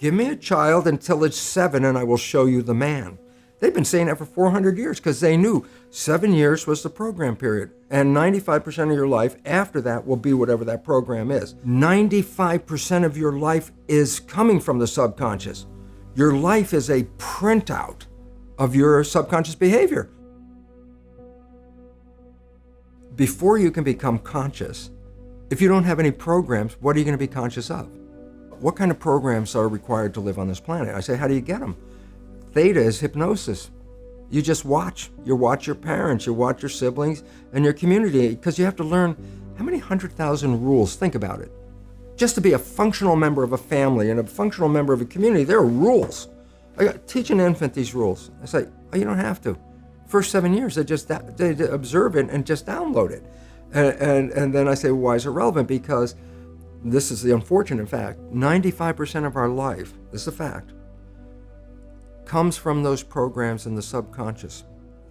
Give me a child until it's 7 and I will show you the man. They've been saying that for 400 years because they knew 7 years was the program period. And 95% of your life after that will be whatever that program is. 95% of your life is coming from the subconscious. Your life is a printout of your subconscious behavior. Before you can become conscious, if you don't have any programs, what are you going to be conscious of? What kind of programs are required to live on this planet? I say, how do you get them? Theta is hypnosis. You just watch. You watch your parents, you watch your siblings, and your community, because you have to learn how many 100,000 rules. Think about it. Just to be a functional member of a family and a functional member of a community, there are rules. Teach an infant these rules. I say, oh, you don't have to. First 7 years, they observe it and just download it. And then I say, why is it relevant? Because this is the unfortunate fact. 95% of our life, this is a fact, comes from those programs in the subconscious.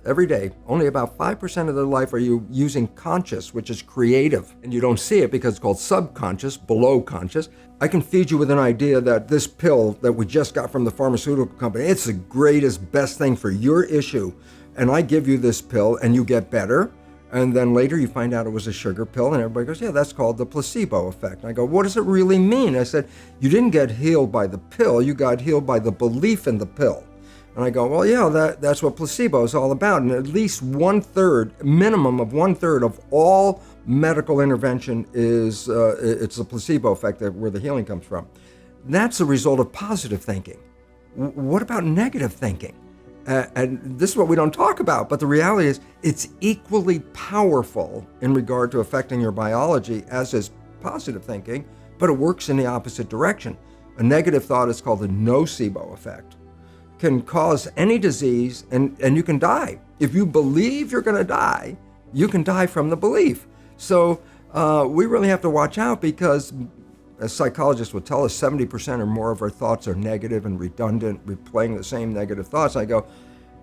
Every day, only about 5% of their life are you using conscious, which is creative, and you don't see it because it's called subconscious, below conscious. I can feed you with an idea that this pill that we just got from the pharmaceutical company, it's the greatest, best thing for your issue. And I give you this pill and you get better. And then later you find out it was a sugar pill and everybody goes, yeah, that's called the placebo effect. And I go, what does it really mean? I said, you didn't get healed by the pill, you got healed by the belief in the pill. And I go, well, yeah, that's what placebo is all about. And at least 1/3, minimum of 1/3 of all medical intervention is, it's the placebo effect where the healing comes from. That's a result of positive thinking. What about negative thinking? And this is what we don't talk about, but the reality is it's equally powerful in regard to affecting your biology as is positive thinking, but it works in the opposite direction. A negative thought is called the nocebo effect. Can cause any disease and you can die. If you believe you're going to die, you can die from the belief. So we really have to watch out because, as psychologists would tell us, 70% or more of our thoughts are negative and redundant, replaying the same negative thoughts. I go,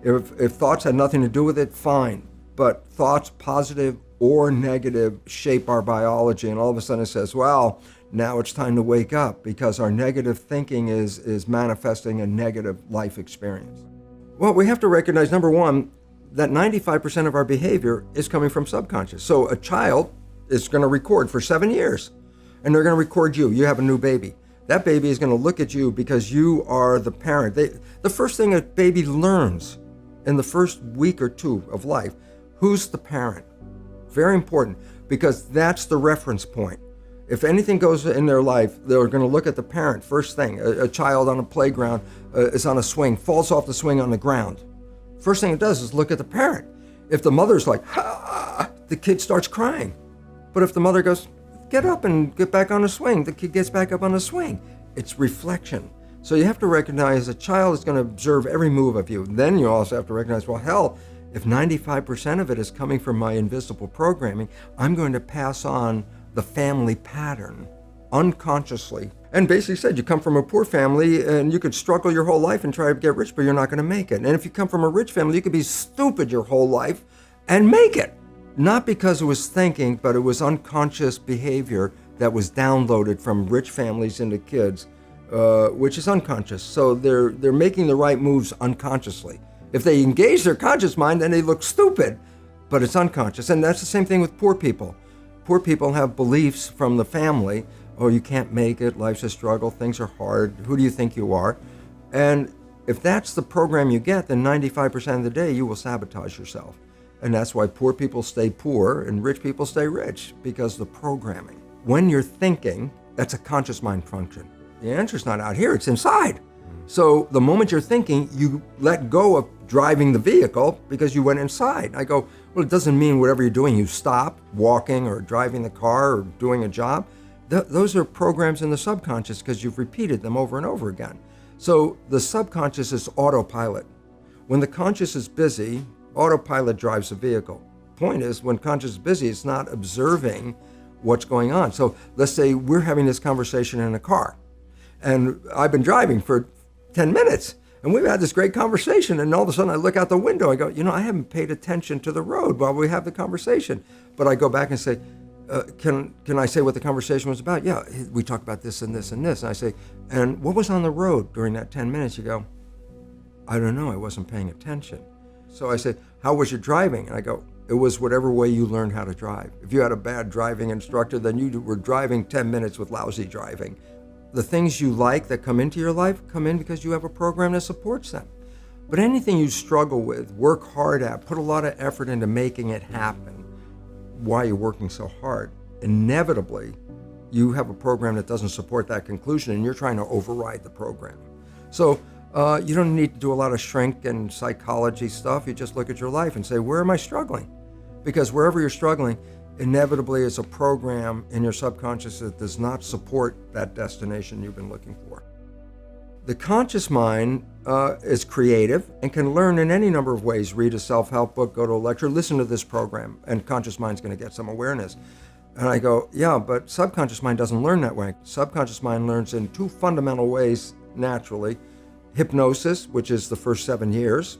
if thoughts had nothing to do with it, fine. But thoughts, positive or negative, shape our biology. And all of a sudden it says, well, now it's time to wake up because our negative thinking is manifesting a negative life experience. Well, we have to recognize, number one, that 95% of our behavior is coming from subconscious. So a child is going to record for 7 years. And they're going to record you. You have a new baby. That baby is going to look at you because you are the parent. The first thing a baby learns in the first week or two of life, who's the parent? Very important, because that's the reference point. If anything goes in their life, they're going to look at the parent first thing. A child on a playground is on a swing, falls off the swing on the ground. First thing it does is look at the parent. If the mother's like, ah, the kid starts crying. But if the mother goes, get up and get back on the swing, the kid gets back up on the swing. It's reflection. So you have to recognize a child is going to observe every move of you. Then you also have to recognize, well, hell, if 95% of it is coming from my invisible programming, I'm going to pass on the family pattern unconsciously. And basically said, you come from a poor family and you could struggle your whole life and try to get rich, but you're not going to make it. And if you come from a rich family, you could be stupid your whole life and make it. Not because it was thinking, but it was unconscious behavior that was downloaded from rich families into kids, which is unconscious. So they're making the right moves unconsciously. If they engage their conscious mind, then they look stupid, but it's unconscious. And that's the same thing with poor people. Poor people have beliefs from the family. Oh, you can't make it, life's a struggle, things are hard, who do you think you are? And if that's the program you get, then 95% of the day you will sabotage yourself. And that's why poor people stay poor and rich people stay rich, because the programming. When you're thinking, that's a conscious mind function. The answer's not out here, it's inside. So the moment you're thinking, you let go of driving the vehicle because you went inside. I go, well, it doesn't mean whatever you're doing, you stop walking or driving the car or doing a job. Those are programs in the subconscious because you've repeated them over and over again. So the subconscious is autopilot. When the conscious is busy, autopilot drives the vehicle. Point is, when conscious is busy, it's not observing what's going on. So let's say we're having this conversation in a car, and I've been driving for 10 minutes, and we've had this great conversation, and all of a sudden I look out the window, I go, I haven't paid attention to the road while we have the conversation. But I go back and say, can I say what the conversation was about? Yeah, we talked about this and this and this. And I say, and what was on the road during that 10 minutes? You go, I don't know, I wasn't paying attention. So I say, how was your driving? And I go, it was whatever way you learned how to drive. If you had a bad driving instructor, then you were driving 10 minutes with lousy driving. The things you like that come into your life come in because you have a program that supports them. But anything you struggle with, work hard at, put a lot of effort into making it happen, why you're working so hard, inevitably you have a program that doesn't support that conclusion and you're trying to override the program. So you don't need to do a lot of shrink and psychology stuff. You just look at your life and say, where am I struggling? Because wherever you're struggling, inevitably it's a program in your subconscious that does not support that destination you've been looking for. The conscious mind is creative and can learn in any number of ways. Read a self-help book, go to a lecture, listen to this program, and conscious mind's going to get some awareness. And I go, yeah, but subconscious mind doesn't learn that way. Subconscious mind learns in two fundamental ways naturally. Hypnosis, which is the first 7 years.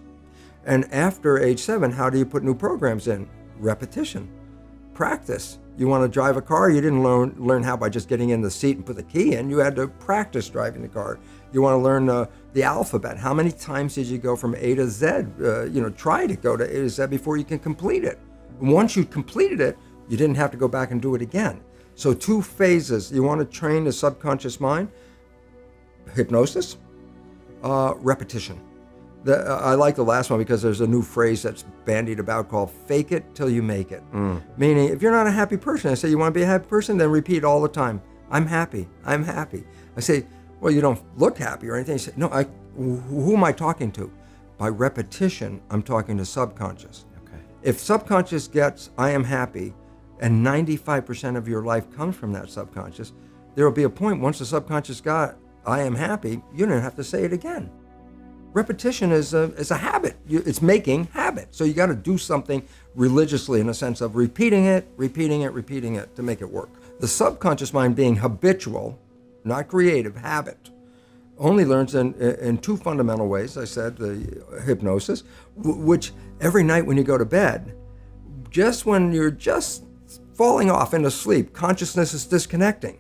And after age 7, how do you put new programs in? Repetition, practice. You want to drive a car, you didn't learn how by just getting in the seat and put the key in. You had to practice driving the car. You want to learn the alphabet. How many times did you go from A to Z? Try to go to A to Z before you can complete it. And once you completed it, you didn't have to go back and do it again. So 2 phases. You want to train the subconscious mind, hypnosis, repetition. I like the last one because there's a new phrase that's bandied about called fake it till you make it. Meaning, if you're not a happy person, I say, you want to be a happy person? Then repeat all the time, I'm happy, I'm happy. I say, well, you don't look happy or anything. You say, no, who am I talking to? By repetition, I'm talking to subconscious. Okay. If subconscious gets, I am happy, and 95% of your life comes from that subconscious, there will be a point once the subconscious got, I am happy, you don't have to say it again. Repetition is a habit. It's making habit. So you got to do something religiously in a sense of repeating it to make it work. The subconscious mind being habitual, not creative, habit, only learns in 2 fundamental ways. I said the hypnosis, which every night when you go to bed, just when you're just falling off into sleep, consciousness is disconnecting.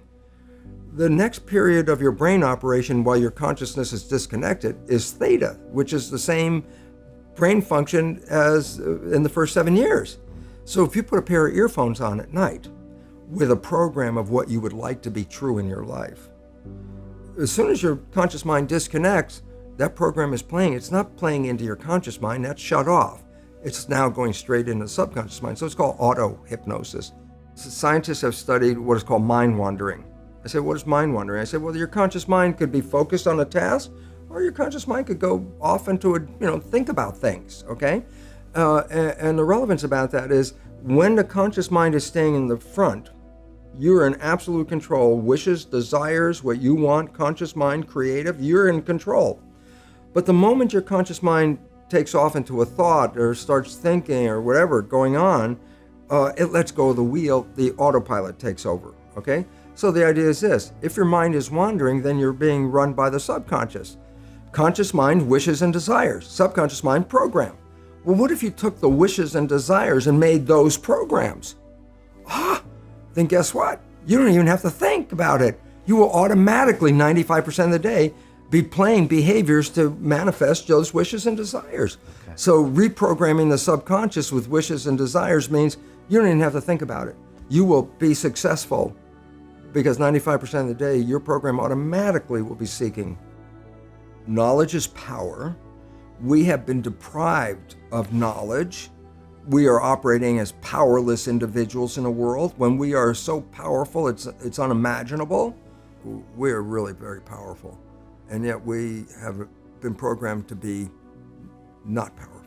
The next period of your brain operation while your consciousness is disconnected is theta, which is the same brain function as in the first 7 years. So if you put a pair of earphones on at night with a program of what you would like to be true in your life, as soon as your conscious mind disconnects, that program is playing. It's not playing into your conscious mind, that's shut off. It's now going straight into the subconscious mind. So it's called auto-hypnosis. Scientists have studied what is called mind wandering. I said, what is mind wandering? I said, well, your conscious mind could be focused on a task, or your conscious mind could go off into think about things, okay? And the relevance about that is when the conscious mind is staying in the front, you're in absolute control. Wishes, desires, what you want, conscious mind, creative, you're in control. But the moment your conscious mind takes off into a thought or starts thinking or whatever going on, it lets go of the wheel, the autopilot takes over, okay? So the idea is this: if your mind is wandering, then you're being run by the subconscious. Conscious mind, wishes and desires. Subconscious mind, program. Well, what if you took the wishes and desires and made those programs? Then guess what? You don't even have to think about it. You will automatically, 95% of the day, be playing behaviors to manifest those wishes and desires. Okay. So reprogramming the subconscious with wishes and desires means you don't even have to think about it. You will be successful because 95% of the day, your program automatically will be seeking. Knowledge is power. We have been deprived of knowledge. We are operating as powerless individuals in a world. When we are so powerful, it's unimaginable. We're really very powerful. And yet we have been programmed to be not powerful.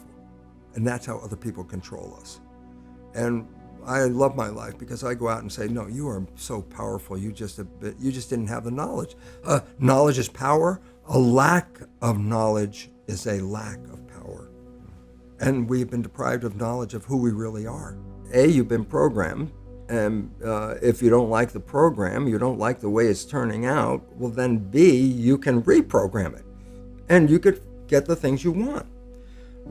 And that's how other people control us. And I love my life because I go out and say, no, you are so powerful. You just didn't have the knowledge. Knowledge is power. A lack of knowledge is a lack of power. And we've been deprived of knowledge of who we really are. A, you've been programmed. And if you don't like the program, you don't like the way it's turning out, well then B, you can reprogram it. And you could get the things you want.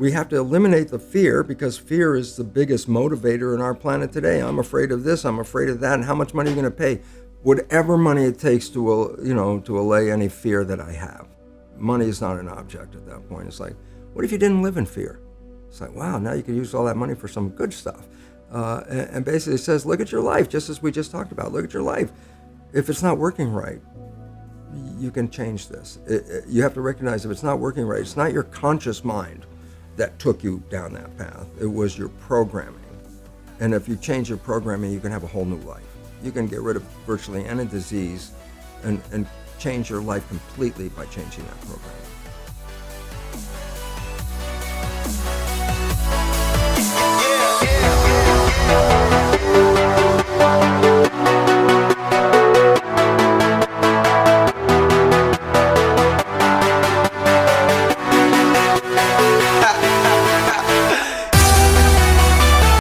We have to eliminate the fear, because fear is the biggest motivator in our planet today. I'm afraid of this, I'm afraid of that, and how much money are you going to pay? Whatever money it takes to, to allay any fear that I have. Money is not an object at that point. It's like, what if you didn't live in fear? It's like, wow, now you can use all that money for some good stuff. And basically it says, look at your life, just as we just talked about. Look at your life. If it's not working right, you can change this. You have to recognize if it's not working right, it's not your conscious mind that took you down that path. It was your programming. And if you change your programming, you can have a whole new life. You can get rid of virtually any disease and change your life completely by changing that programming.